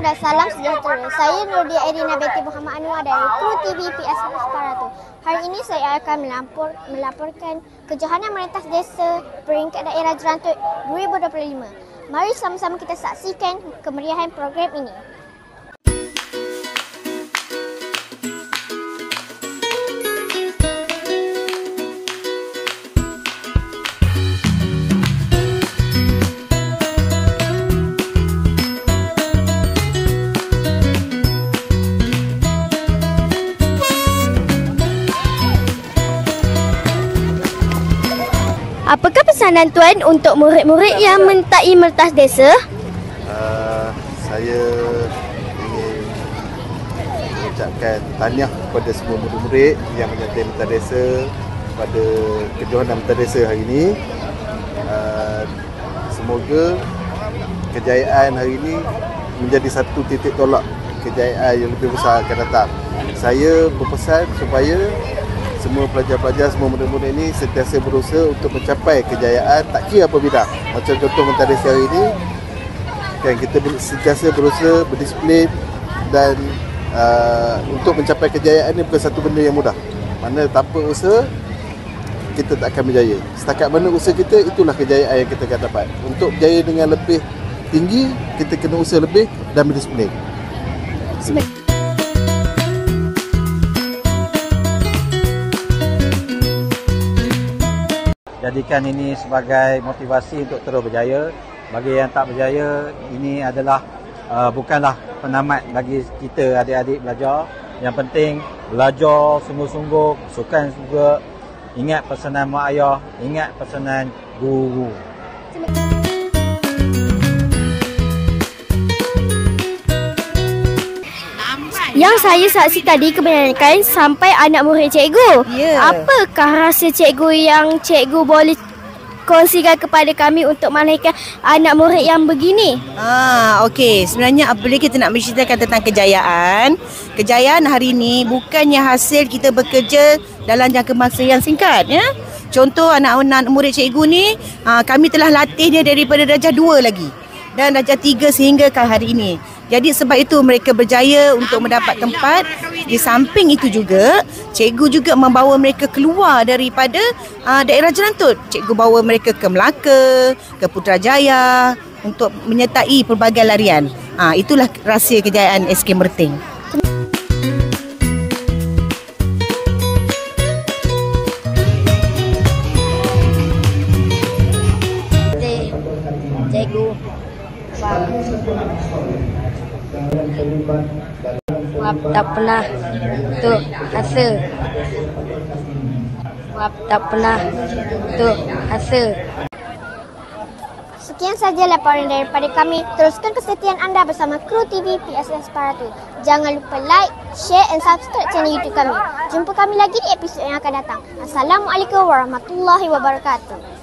dan salam sejahtera. Saya Nurdia Erina binti Muhammad Anwar dari Kru TV PSS Paratu. Hari ini saya akan melaporkan kejohanan merentas desa peringkat daerah Jerantut 2025. Mari sama-sama kita saksikan kemeriahan program ini. Apakah pesanan Tuan untuk murid-murid yang mentai merentas desa? Saya ingin mengucapkan tahniah kepada semua murid-murid yang menyertai merentas desa pada kejohanan merentas desa hari ini. Semoga kejayaan hari ini menjadi satu titik tolak kejayaan yang lebih besar akan datang. Saya berpesan supaya semua pelajar-pelajar, semua murid-murid ini sentiasa berusaha untuk mencapai kejayaan tak kira apa bidang. Macam contoh merentas desa hari ini, kan kita sentiasa berusaha, berdisiplin dan untuk mencapai kejayaan ini bukan satu benda yang mudah. Mana tanpa usaha, kita tak akan berjaya. Setakat mana usaha kita, itulah kejayaan yang kita akan dapat. Untuk berjaya dengan lebih tinggi, kita kena usaha lebih dan berdisiplin. Jadikan ini sebagai motivasi untuk terus berjaya. Bagi yang tak berjaya, ini adalah bukanlah penamat bagi kita adik-adik belajar. Yang penting belajar sungguh-sungguh, sukan juga, ingat pesanan mak ayah, ingat pesanan guru. Yang saya saksi tadi kebanyakan sampai anak murid cikgu. Apakah rahsia cikgu yang cikgu boleh kongsikan kepada kami untuk melahirkan anak murid yang begini? Okey. Sebenarnya apabila kita nak menceritakan tentang kejayaan hari ini bukannya hasil kita bekerja dalam jangka masa yang singkat, ya. Contoh anak-anak murid cikgu ni, kami telah latih dia daripada darjah 2 lagi dan darjah 3 sehingga ke hari ini. Jadi sebab itu mereka berjaya untuk mendapat tempat. Di samping itu juga, cikgu juga membawa mereka keluar daripada daerah Jerantut. Cikgu bawa mereka ke Melaka, ke Putrajaya untuk menyertai pelbagai larian. Itulah rahsia kejayaan SK Merting. Cikgu, maaf tak pernah untuk hasil. Maaf tak pernah untuk hasil. Sekian saja laporan daripada kami. Teruskan kesetiaan anda bersama Kru TV PSS Paratu. Jangan lupa like, share dan subscribe channel YouTube kami. Jumpa kami lagi di episod yang akan datang. Assalamualaikum warahmatullahi wabarakatuh.